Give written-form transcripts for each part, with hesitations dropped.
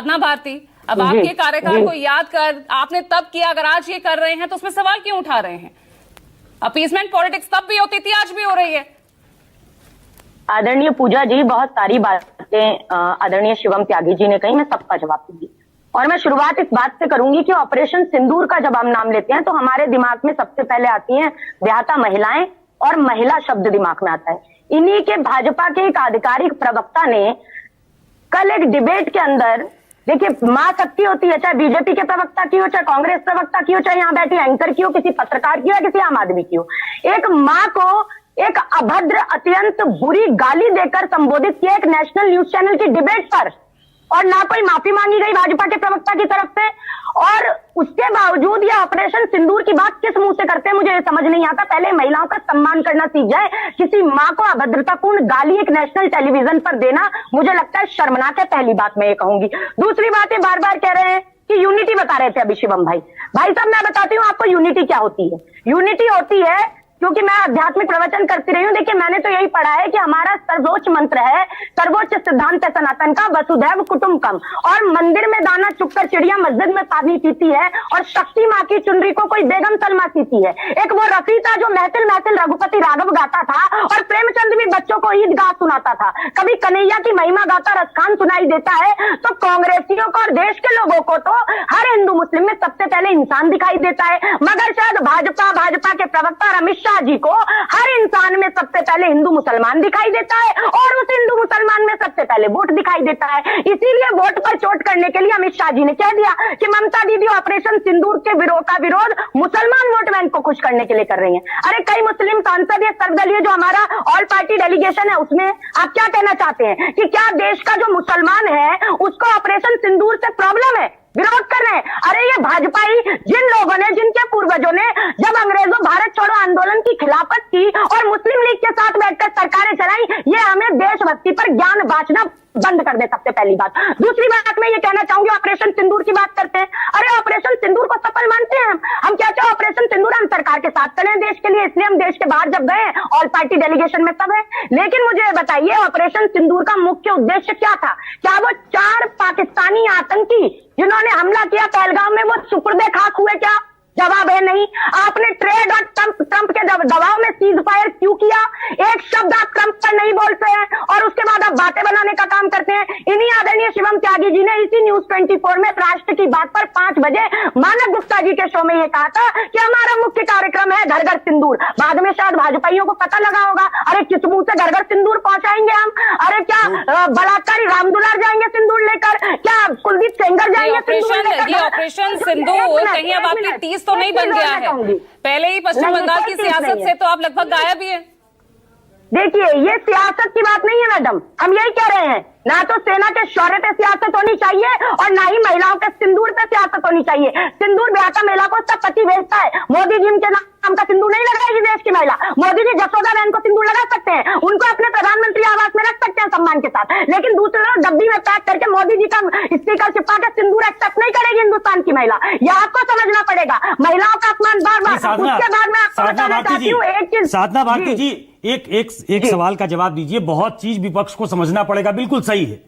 साधना भारती, अब आपके कार्यकाल को याद कर आपने तब किया, अगर आज ये कर रहे हैं तो उसमें सवाल क्यों उठा रहे हैं? अपीसमेंट पॉलिटिक्स तब भी होती थी, आज भी हो रही है। आदरणीय पूजा जी, बहुत सारी बातें आदरणीय शिवम त्यागी जी ने कही, मैं सबका जवाब दूंगी। और मैं शुरुआत इस बात से करूंगी कि ऑपरेशन सिंदूर का जब हम नाम लेते हैं तो हमारे दिमाग में सबसे पहले आती हैं व्याहता महिलाएं, और महिला शब्द दिमाग में आता है। इन्हीं के भाजपा के एक आधिकारिक प्रवक्ता ने कल एक डिबेट के अंदर, देखिए मां शक्ति होती है, चाहे बीजेपी के प्रवक्ता की हो, चाहे कांग्रेस प्रवक्ता की हो, चाहे यहाँ बैठी एंकर की हो, किसी पत्रकार की हो, या किसी आम आदमी की हो, एक मां को एक अभद्र अत्यंत बुरी गाली देकर संबोधित किया एक नेशनल न्यूज चैनल की डिबेट पर, और ना कोई माफी मांगी गई भाजपा के प्रवक्ता की तरफ से। और उसके बावजूद ये ऑपरेशन सिंदूर की बात किस मुंह से करते हैं, मुझे ये समझ नहीं आता। पहले महिलाओं का सम्मान करना सीख जाए। किसी मां को अभद्रतापूर्ण गाली एक नेशनल टेलीविजन पर देना मुझे लगता है शर्मनाक है, पहली बात मैं ये कहूंगी। दूसरी बात, ये बार बार कह रहे हैं कि यूनिटी बता रहे थे अभी शिवम भाई साहब, मैं बताती हूँ आपको यूनिटी क्या होती है। यूनिटी होती है, क्योंकि मैं आध्यात्मिक प्रवचन करती रही हूँ, देखिए मैंने तो यही पढ़ा है कि हमारा सर्वोच्च मंत्र है, सर्वोच्च सिद्धांत है सनातन का, वसुधैव कुटुंबकम। और मंदिर में दाना चुगकर चिड़िया मस्जिद में पानी पीती है, और शक्ति माँ की चुनरी को कोई बेगम सलमा सीती है। एक वो रफी था जो महफिल महफिल रघुपति राघव गाता था, और प्रेमचंद भी बच्चों को ईद गा सुनाता था। कभी कन्हैया की महिमा गाता रसखान सुनाई देता है। तो कांग्रेसियों को और देश के लोगों को तो हर हिंदू मुस्लिम में सबसे पहले इंसान दिखाई देता है, मगर शायद भाजपा के प्रवक्ता अमित शाह जी को हर इंसान में सबसे पहले हिंदू मुसलमान दिखाई देता है, और उस हिंदू मुसलमान में सबसे पहले वोट दिखाई देता है। इसीलिए वोट पर चोट करने के लिए अमित शाह जी ने कह दिया कि ममता दीदी ऑपरेशन सिंदूर के विरोध मुसलमान वोट बैंक को खुश करने के लिए कर रही हैं। अरे कई मुस्लिम सांसद, ये सर्वदलीय जो हमारा ऑल पार्टी डेलीगेशन है, उसमें आप क्या कहना चाहते हैं कि क्या देश का जो मुसलमान है उसको ऑपरेशन सिंदूर से प्रॉब्लम है, विरोध कर रहे हैं? अरे ये भाजपाई जिन लोगों ने, जिनके पूर्वजों ने जब अंग्रेजों भारत छोड़ो आंदोलन की खिलाफत की और मुस्लिम लीग के साथ बैठकर सरकारें चलाई, ये हमें देशभक्ति पर ज्ञान बांटना बंद कर दे, सबसे पहली बात। दूसरी बात मैं ये कहना चाहूंगी, ऑपरेशन सिंदूर की बात करते हैं। अरे ऑपरेशन सिंदूर को सफल मानते हैं हम क्या चाहे ऑपरेशन सिंदूर हम सरकार के साथ करें देश के लिए, इसलिए हम देश के बाहर जब गए ऑल पार्टी डेलीगेशन में सब है। लेकिन मुझे बताइए ऑपरेशन सिंदूर का मुख्य उद्देश्य क्या था? क्या वो 4 पाकिस्तानी आतंकी जिन्होंने हमला किया पहलगाम में, वो सुपुर्दे खाक हुए क्या? जवाब है नहीं। आपने ट्रेड और ट्रंप के दबाव में सीज फायर क्यों किया? एक शब्द आप ट्रंप पर नहीं बोलते हैं, और उसके बाद आप बातें बनाने का काम करते हैं। इन्हीं आदरणीय शिवम त्यागी जी ने इसी न्यूज 24 में राष्ट्र की बात पर 5 बजे मानव गुप्ता जी के शो में ये कहा था कि हमारा मुख्य कार्यक्रम है घर घर सिंदूर। बाद में शायद भाजपाइयों को पता लगा होगा, अरे किस मुंह से घर घर सिंदूर पहुंचाएंगे हम? अरे क्या बलात्कारी रामदुलार जाएंगे सिंदूर लेकर? क्या कुलदीप सेंगर जाएंगे सिंदूर लेकर? ऑपरेशन सिंदूर कहीं अब आपकी टीस तो नहीं बन गया है? पहले ही पश्चिम बंगाल की सियासत से तो आप लगभग गायब ही है। देखिए ये सियासत की बात नहीं है मैडम, हम यही कह रहे हैं, ना तो सेना के शौर्य पे सियासत होनी चाहिए और ना ही महिलाओं के सिंदूर पे सियासत होनी चाहिए। सिंदूर ब्याहता महिला को सब पति भेजता है। मोदी जी के नाम का सिंदूर नहीं लगाएगी देश की महिला। मोदी जी जसोदा बहन को सिंदूर लगा सकते हैं, उनको अपने प्रधानमंत्री आवास में रख सकते हैं सम्मान के साथ, लेकिन दूसरे लोग डब्बी में पैक करके मोदी जी का स्पीकर चिपका के सिंदूर एक्सेप्ट नहीं करेगी हिंदुस्तान की महिला। यह आपको समझना पड़ेगा। महिलाओं का अपमान बार बार। उसके बाद मैं आपको बताना चाहती हूँ एक चीज। साधना भारती जी, एक सवाल का जवाब दीजिए। बहुत चीज विपक्ष को समझना पड़ेगा, बिल्कुल सही है।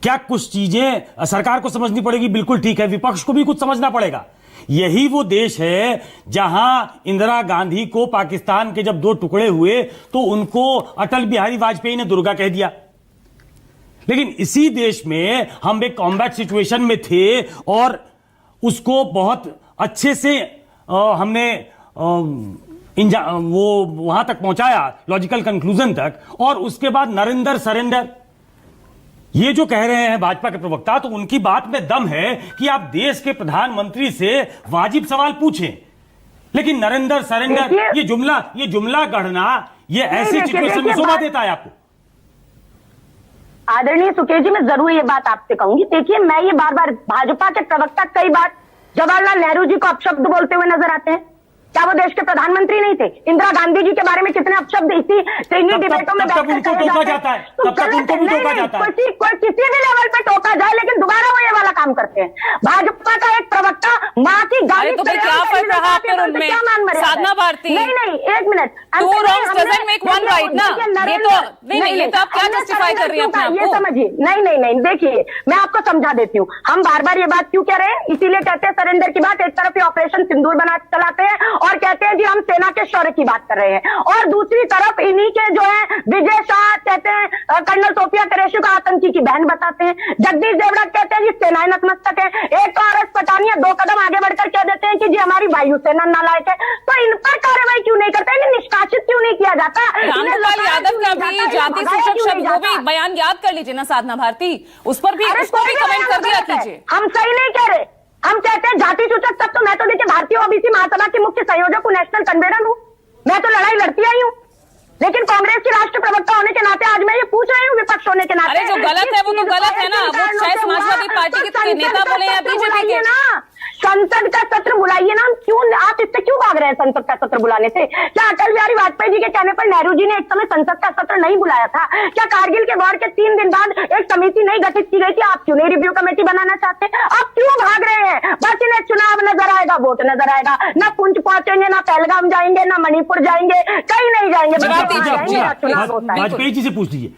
क्या कुछ चीजें सरकार को समझनी पड़ेगी, बिल्कुल ठीक है, विपक्ष को भी कुछ समझना पड़ेगा। यही वो देश है जहां इंदिरा गांधी को पाकिस्तान के जब 2 टुकड़े हुए तो उनको अटल बिहारी वाजपेयी ने दुर्गा कह दिया। लेकिन इसी देश में हम एक कॉम्बैट सिचुएशन में थे और उसको बहुत अच्छे से हमने वो वहां तक पहुंचाया, लॉजिकल कंक्लूजन तक, और उसके बाद नरेंद्र सरेंडर। ये जो कह रहे हैं भाजपा के प्रवक्ता, तो उनकी बात में दम है कि आप देश के प्रधानमंत्री से वाजिब सवाल पूछें, लेकिन नरेंद्र सरेंडर ये जुमला गढ़ना ये ऐसी सिचुएशन में शोभा देता है आपको? आदरणीय सुकेश जी, मैं जरूर ये बात आपसे कहूंगी। देखिए मैं ये बार बार भाजपा के प्रवक्ता कई बार जवाहरलाल नेहरू जी को अपशब्द बोलते हुए नजर आते हैं। क्या वो देश के प्रधानमंत्री नहीं थे? इंदिरा गांधी जी के बारे में कितने अपशब्द इसी डिबेटों में उनको टोका जाता है, तब तक उनको भी टोका जाता है। किसी भी लेवल पे टोका जाए, लेकिन दोबारा वो ये वाला काम करते हैं। भाजपा का एक प्रवक्ता माँ की गाली तो क्या फर्क रहा फिर उनमें? साधना भारती, नहीं एक minute, Two wrongs doesn't make one right ना। ये तो नहीं, ये तो आप क्या जस्टिफाई कर रही हैं अपने आप ये को? समझिए, नहीं, देखिए मैं आपको समझा देती हूँ। हम बार बार ये बात क्यों कह रहे हैं, इसीलिए कहते हैं सरेंडर की बात। एक तरफ ये ऑपरेशन सिंदूर बना चलाते हैं और कहते हैं जी हम सेना के शौर्य की बात कर रहे हैं, और दूसरी तरफ इन्हीं के जो है विजय शाह कहते हैं कर्नल सोफिया कुरैशी को आतंकी की बहन बताते हैं। जगदीश देवड़ा कहते हैं जी सेनाएं नतमस्तक है। एक RS पठानिया 2 कदम आगे बढ़कर कह देते हैं कि जी हमारी वायुसेना नालायक है। तो इन पर कार्रवाई क्यों नहीं करते, इन्हें निष्कासित क्यों नहीं किया जाता? रामगोपाल यादव का भी जाति सूचक शब्द, वो भी बयान याद कर लीजिए ना साधना भारती, उस पर भी उसको भी कमेंट कर दिया कीजिए। हम सही नहीं कह रहे, हम कहते हैं जाति सूचक शब्द। तो मैं तो देखिए भारतीय ओबीसी महासभा की मुख्य संयोजक हूं, नेशनल कन्वेनर हूं, मैं तो लड़ाई लड़ती आई हूं, लेकिन कांग्रेस की राष्ट्रीय प्रवक्ता होने के नाते आज मैं ये पूछ रही हूँ, विपक्ष होने के नाते। अरे जो गलत है वो तो गलत है ना, वो चाहे समाजवादी पार्टी के नेता बोले या बीजेपी के ना। संसद का सत्र बुलाइए ना, हम क्यों, आप इससे क्यों भाग रहे हैं संसद का सत्र बुलाने से? क्या अटल बिहारी वाजपेयी जी के कहने पर नेहरू जी ने एक समय संसद का सत्र नहीं बुलाया था? क्या कारगिल के वॉर के 3 दिन बाद एक समिति नहीं गठित की गई थी? आप क्यों नहीं रिव्यू कमेटी बनाना चाहते? आप क्यों भाग रहे हैं? बस इन्हें चुनाव नजर आएगा, वोट नजर आएगा, ना पुंछ पहुंचेंगे, ना पहलगाम जाएंगे, ना मणिपुर जाएंगे, कहीं नहीं जाएंगे। वाजपेयी जी से पूछ लीजिए।